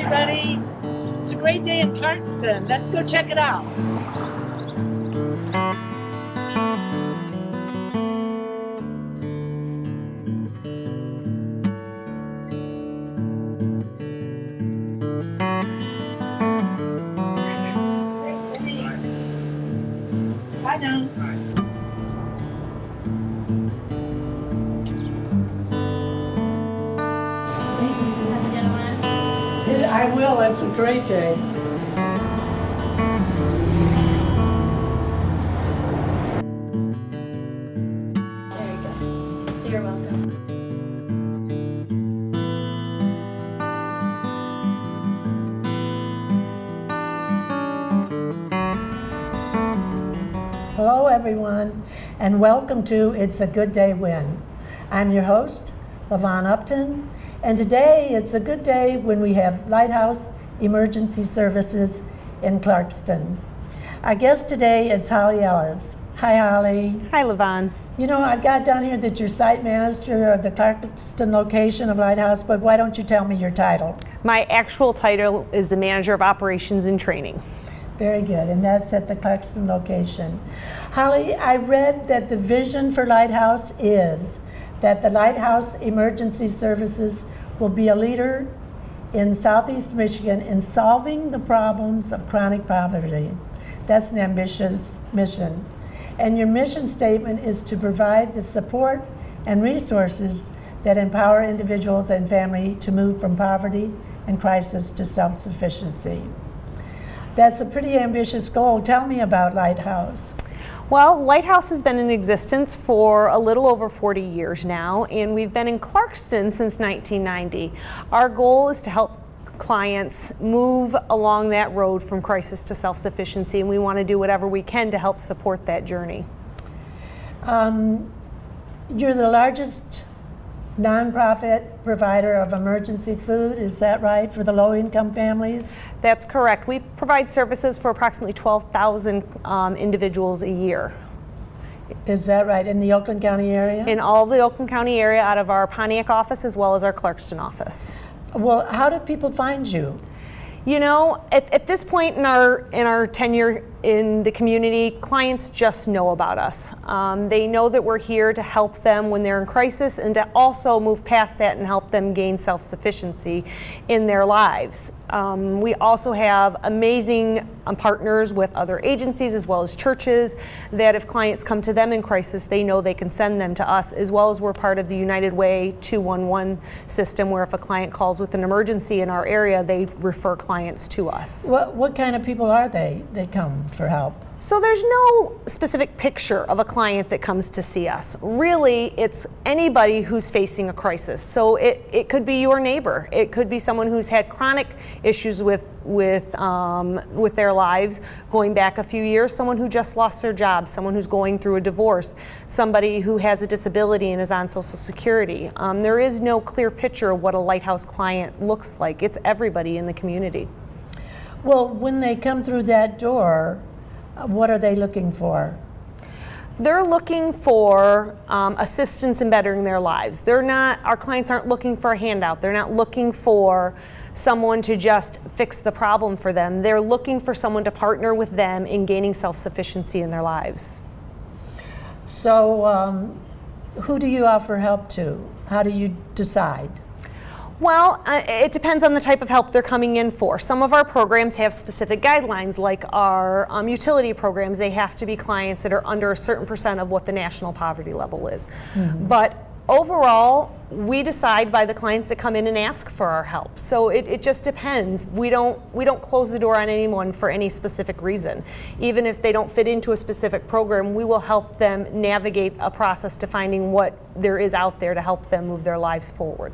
everybody. It's a great day in Clarkston. Let's go check it out. Bye now. I will. It's a great day. There you go. You're welcome. Hello, everyone, and welcome to It's a Good Day When. I'm your host, LaVon Upton, and today it's a good day when we have Lighthouse Emergency Services in Clarkston. Our guest today is Holly Ellis. Hi, Holly. Hi, LaVon. You know, I've got down here that you're site manager of the Clarkston location of Lighthouse, but why don't you tell me your title? My actual title is the Manager of Operations and Training. Very good, and that's at the Clarkston location. Holly, I read that the vision for Lighthouse is that the Lighthouse Emergency Services will be a leader in Southeast Michigan in solving the problems of chronic poverty. That's an ambitious mission. And your mission statement is to provide the support and resources that empower individuals and family to move from poverty and crisis to self-sufficiency. That's a pretty ambitious goal. Tell me about Lighthouse. Well, Lighthouse has been in existence for a little over 40 years now, and we've been in Clarkston since 1990. Our goal is to help clients move along that road from crisis to self-sufficiency, and we want to do whatever we can to help support that journey. You're the largest nonprofit provider of emergency food, is that right, for the low-income families? That's correct. We provide services for approximately 12,000 individuals a year. Is that right, in the Oakland County area? In all the Oakland County area, out of our Pontiac office as well as our Clarkston office. Well, how do people find you? You know, at this point in our tenure in the community, clients just know about us. They know that we're here to help them when they're in crisis and to also move past that and help them gain self-sufficiency in their lives. We also have amazing partners with other agencies as well as churches that if clients come to them in crisis, they know they can send them to us, as well as we're part of the United Way 211 system where if a client calls with an emergency in our area, they refer clients to us. What kind of people are they that come for help? So there's no specific picture of a client that comes to see us. Really, it's anybody who's facing a crisis. So it could be your neighbor. It could be someone who's had chronic issues with their lives going back a few years, someone who just lost their job, someone who's going through a divorce, somebody who has a disability and is on Social Security. There is no clear picture of what a Lighthouse client looks like. It's everybody in the community. Well, when they come through that door, what are they looking for? They're looking for assistance in bettering their lives. Our clients aren't looking for a handout. They're not looking for someone to just fix the problem for them. They're looking for someone to partner with them in gaining self-sufficiency in their lives. So who do you offer help to? How do you decide? Well, it depends on the type of help they're coming in for. Some of our programs have specific guidelines, like our utility programs. They have to be clients that are under a certain percent of what the national poverty level is. Mm-hmm. But overall, we decide by the clients that come in and ask for our help. So it just depends. We don't close the door on anyone for any specific reason. Even if they don't fit into a specific program, we will help them navigate a process to finding what there is out there to help them move their lives forward.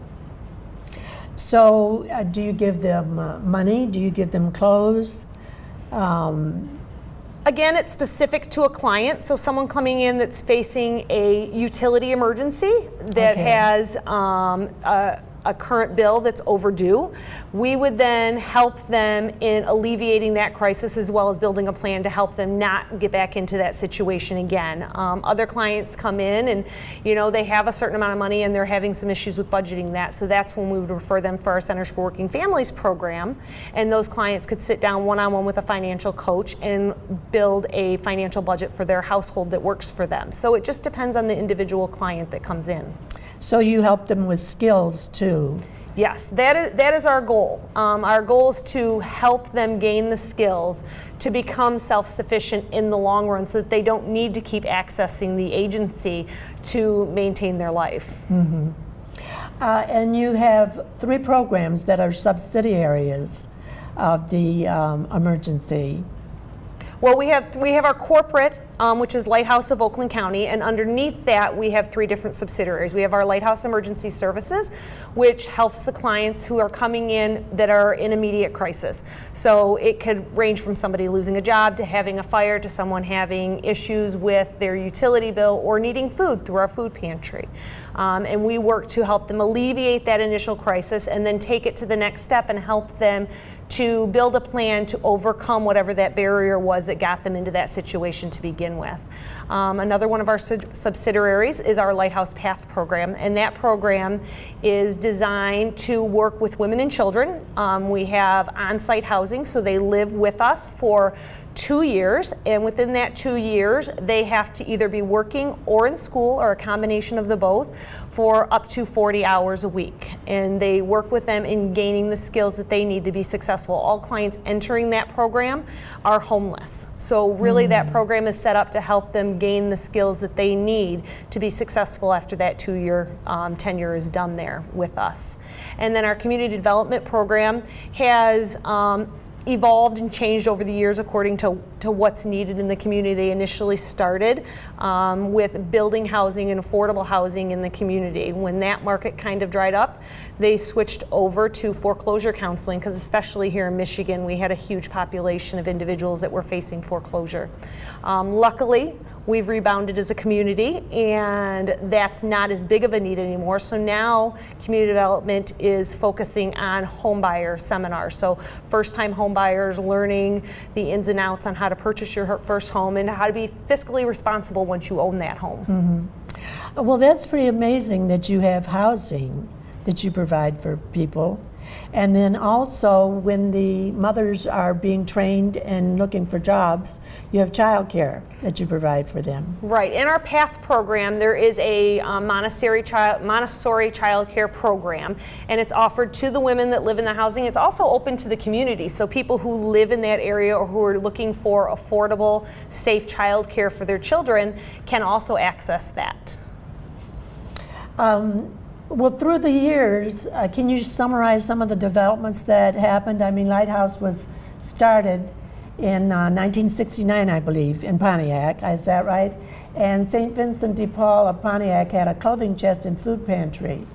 So do you give them money? Do you give them clothes? Again, it's specific to a client. So someone coming in that's facing a utility emergency that has a current bill that's overdue. We would then help them in alleviating that crisis, as well as building a plan to help them not get back into that situation again. Other clients come in and, you know, they have a certain amount of money and they're having some issues with budgeting that, so that's when we would refer them for our Centers for Working Families program, and those clients could sit down one-on-one with a financial coach and build a financial budget for their household that works for them. So it just depends on the individual client that comes in. So you help them with skills too? Yes, that is our goal. Our goal is to help them gain the skills to become self-sufficient in the long run, so that they don't need to keep accessing the agency to maintain their life. Mm-hmm. And you have 3 programs that are subsidiaries of the emergency. Well, we have our corporate, which is Lighthouse of Oakland County, and underneath that we have 3 different subsidiaries. We have our Lighthouse Emergency Services, which helps the clients who are coming in that are in immediate crisis. So it could range from somebody losing a job to having a fire to someone having issues with their utility bill or needing food through our food pantry. And we work to help them alleviate that initial crisis and then take it to the next step and help them to build a plan to overcome whatever that barrier was that got them into that situation to begin with. Another one of our subsidiaries is our Lighthouse Path program, and that program is designed to work with women and children. We have on-site housing, so they live with us for 2 years, and within that 2 years they have to either be working or in school, or a combination of the both, for up to 40 hours a week. And they work with them in gaining the skills that they need to be successful. All clients entering that program are homeless. So really that program is set up to help them gain the skills that they need to be successful after that 2-year tenure is done there with us. And then our community development program has evolved and changed over the years according to what's needed in the community. They initially started with building housing and affordable housing in the community. When that market kind of dried up, they switched over to foreclosure counseling, because especially here in Michigan, we had a huge population of individuals that were facing foreclosure. Luckily, we've rebounded as a community, and that's not as big of a need anymore. So now community development is focusing on home buyer seminars. So first-time home buyers learning the ins and outs on how to purchase your first home and how to be fiscally responsible once you own that home. Mm-hmm. Well, that's pretty amazing that you have housing that you provide for people. And then also, when the mothers are being trained and looking for jobs, you have childcare that you provide for them. Right. In our PATH program, there is a Montessori childcare program, and it's offered to the women that live in the housing. It's also open to the community, so people who live in that area or who are looking for affordable, safe childcare for their children can also access that. Well, through the years, can you summarize some of the developments that happened? I mean, Lighthouse was started in 1969, I believe, in Pontiac. Is that right? And St. Vincent de Paul of Pontiac had a clothing chest and food pantry.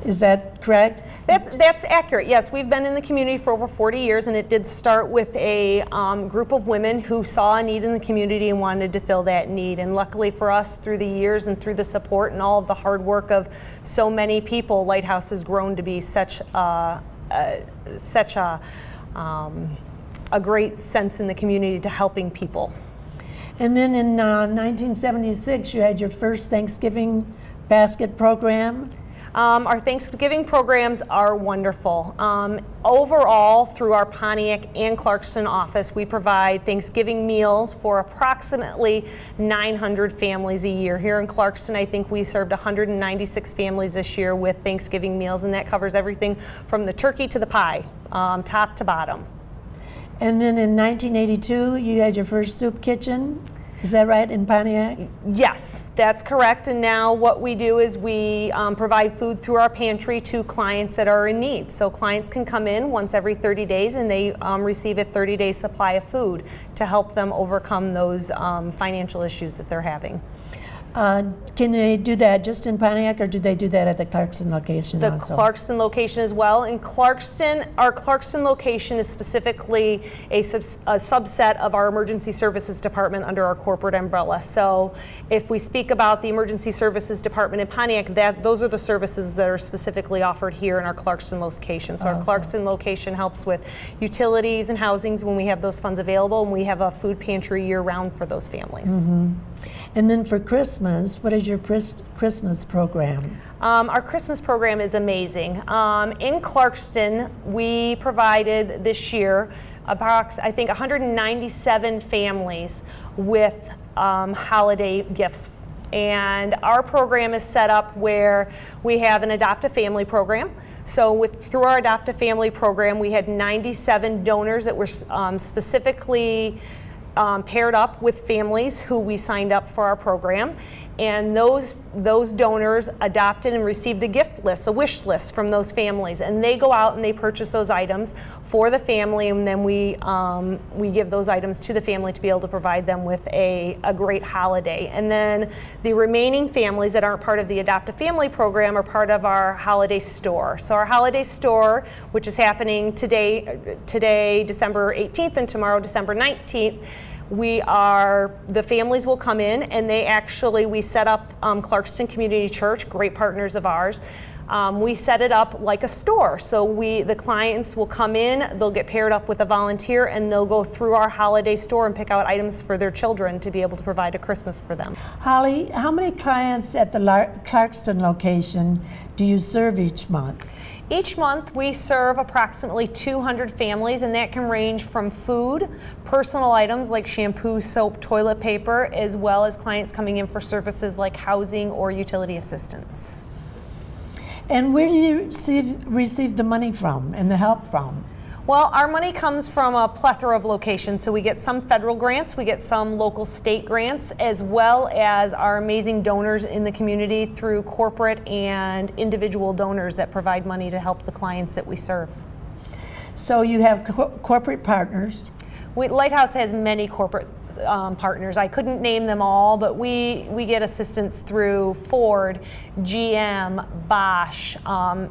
Is that correct? That's accurate, yes. We've been in the community for over 40 years, and it did start with a group of women who saw a need in the community and wanted to fill that need. And luckily for us, through the years and through the support and all of the hard work of so many people, Lighthouse has grown to be such a great sense in the community to helping people. And then in 1976, you had your first Thanksgiving basket program. Our Thanksgiving programs are wonderful. Overall, through our Pontiac and Clarkston office, we provide Thanksgiving meals for approximately 900 families a year. Here in Clarkston, I think we served 196 families this year with Thanksgiving meals, and that covers everything from the turkey to the pie, top to bottom. And then in 1982, you had your first soup kitchen. Is that right, in Pontiac? Yes, that's correct. And now what we do is we provide food through our pantry to clients that are in need. So clients can come in once every 30 days and they receive a 30-day supply of food to help them overcome those financial issues that they're having. Can they do that just in Pontiac, or do they do that at the Clarkston location The also? Clarkston location as well. In Clarkston, our Clarkston location is specifically a subset of our emergency services department under our corporate umbrella. So if we speak about the emergency services department in Pontiac, those are the services that are specifically offered here in our Clarkston location. So our Clarkston location helps with utilities and housings when we have those funds available, and we have a food pantry year-round for those families. And then for Christmas, what is your Christmas program? Our Christmas program is amazing. In Clarkston, we provided this year I think 197 families with holiday gifts. And our program is set up where we have an adopt-a-family program. So through our adopt-a-family program, we had 97 donors that were specifically paired up with families who we signed up for our program, and those donors adopted and received a gift list, a wish list from those families, and they go out and they purchase those items for the family, and then we give those items to the family to be able to provide them with a great holiday. And then the remaining families that aren't part of the Adopt a Family program are part of our holiday store. So our holiday store, which is happening today December 18th, and tomorrow December 19th, the families will come in, and we set up Clarkston Community Church, great partners of ours. We set it up like a store. So the clients will come in, they'll get paired up with a volunteer, and they'll go through our holiday store and pick out items for their children to be able to provide a Christmas for them. Holly, how many clients at the Clarkston location do you serve each month? Each month we serve approximately 200 families, and that can range from food, personal items like shampoo, soap, toilet paper, as well as clients coming in for services like housing or utility assistance. And where do you receive the money from and the help from? Well, our money comes from a plethora of locations. So we get some federal grants, we get some local state grants, as well as our amazing donors in the community through corporate and individual donors that provide money to help the clients that we serve. So you have corporate partners. Lighthouse has many corporate partners. I couldn't name them all, but we get assistance through Ford, GM, Bosch.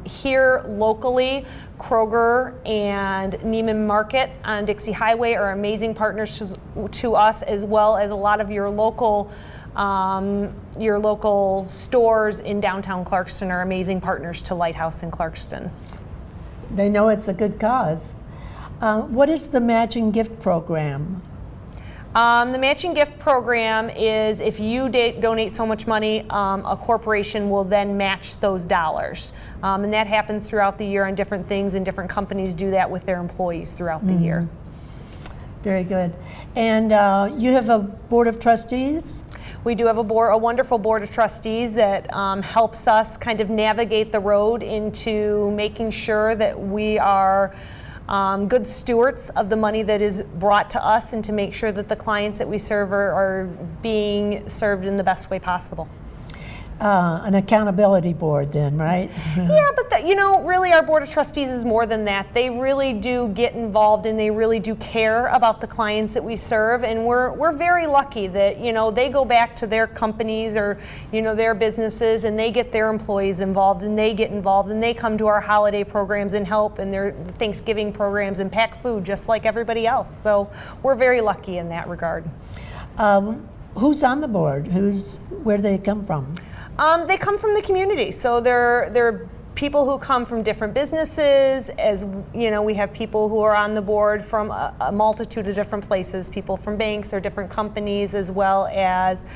Here locally, Kroger and Neiman Market on Dixie Highway are amazing partners to us, as well as a lot of your local stores in downtown Clarkston are amazing partners to Lighthouse in Clarkston. They know it's a good cause. What is the matching gift program? The matching gift program is if you donate so much money, a corporation will then match those dollars. And that happens throughout the year on different things, and different companies do that with their employees throughout the year. Very good. And you have a board of trustees? We do have a wonderful board of trustees that helps us kind of navigate the road into making sure that we are good stewards of the money that is brought to us, and to make sure that the clients that we serve are being served in the best way possible. An accountability board then, right? Yeah, but really our board of trustees is more than that. They really do get involved, and they really do care about the clients that we serve, and we're very lucky that they go back to their companies or their businesses, and they get their employees involved, and they get involved, and they come to our holiday programs and help, and their Thanksgiving programs, and pack food just like everybody else. So we're very lucky in that regard. Who's on the board? Where do they come from? They come from the community, so they're people who come from different businesses. As we have people who are on the board from a multitude of different places, people from banks or different companies, as well as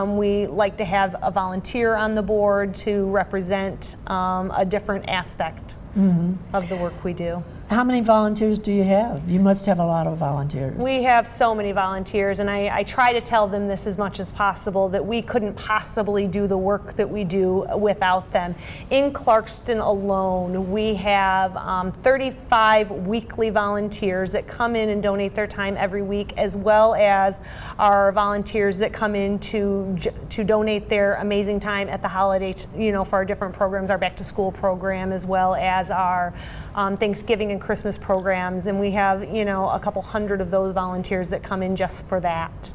we like to have a volunteer on the board to represent a different aspect of the work we do. How many volunteers do you have? You must have a lot of volunteers. We have so many volunteers, and I try to tell them this as much as possible, that we couldn't possibly do the work that we do without them. In Clarkston alone, we have 35 weekly volunteers that come in and donate their time every week, as well as our volunteers that come in to donate their amazing time at the holiday, for our different programs, our back to school program, as well as our Thanksgiving and Christmas programs, and we have a couple hundred of those volunteers that come in just for that.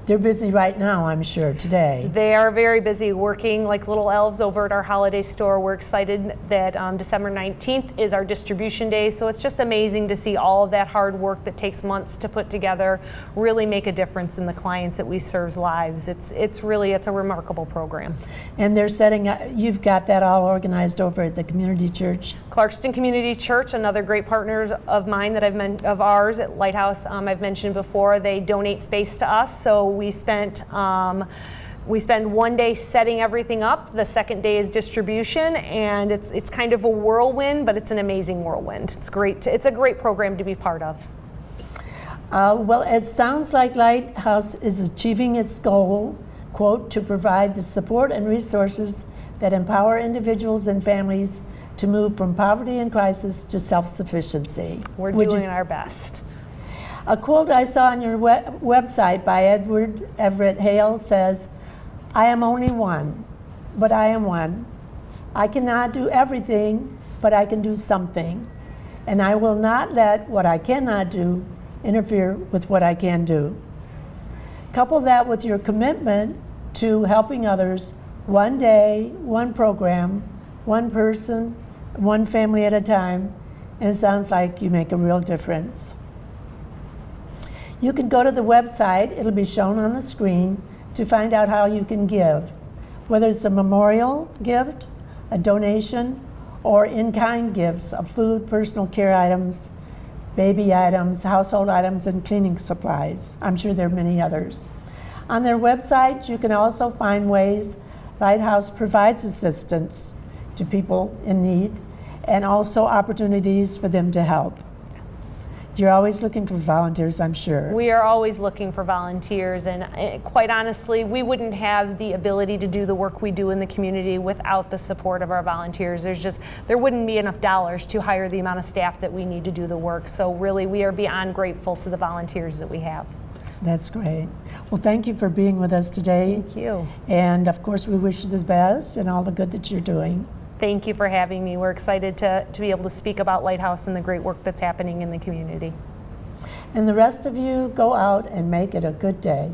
They're busy right now, I'm sure, today. They are very busy working like little elves over at our holiday store. We're excited that December 19th is our distribution day, so it's just amazing to see all of that hard work that takes months to put together really make a difference in the clients that we serve's lives. It's a remarkable program. And they're setting up, you've got that all organized over at the community church? Clarkston Community Church, another great partner of mine that of ours at Lighthouse, I've mentioned before, they donate space to us, so we spend 1 day setting everything up. The second day is distribution, and it's kind of a whirlwind, but it's an amazing whirlwind. It's great. It's a great program to be part of. Well, it sounds like Lighthouse is achieving its goal, quote, to provide the support and resources that empower individuals and families to move from poverty and crisis to self-sufficiency. We're doing our best. A quote I saw on your website by Edward Everett Hale says, "I am only one, but I am one. I cannot do everything, but I can do something. And I will not let what I cannot do interfere with what I can do." Couple that with your commitment to helping others one day, one program, one person, one family at a time, and it sounds like you make a real difference. You can go to the website, it'll be shown on the screen, to find out how you can give, whether it's a memorial gift, a donation, or in-kind gifts of food, personal care items, baby items, household items, and cleaning supplies. I'm sure there are many others. On their website, you can also find ways Lighthouse provides assistance to people in need, and also opportunities for them to help. You're always looking for volunteers, I'm sure. We are always looking for volunteers, and quite honestly, we wouldn't have the ability to do the work we do in the community without the support of our volunteers. There wouldn't be enough dollars to hire the amount of staff that we need to do the work. So really, we are beyond grateful to the volunteers that we have. That's great. Well, thank you for being with us today. Thank you. And of course, we wish you the best and all the good that you're doing. Thank you for having me. We're excited to be able to speak about Lighthouse and the great work that's happening in the community. And the rest of you, go out and make it a good day.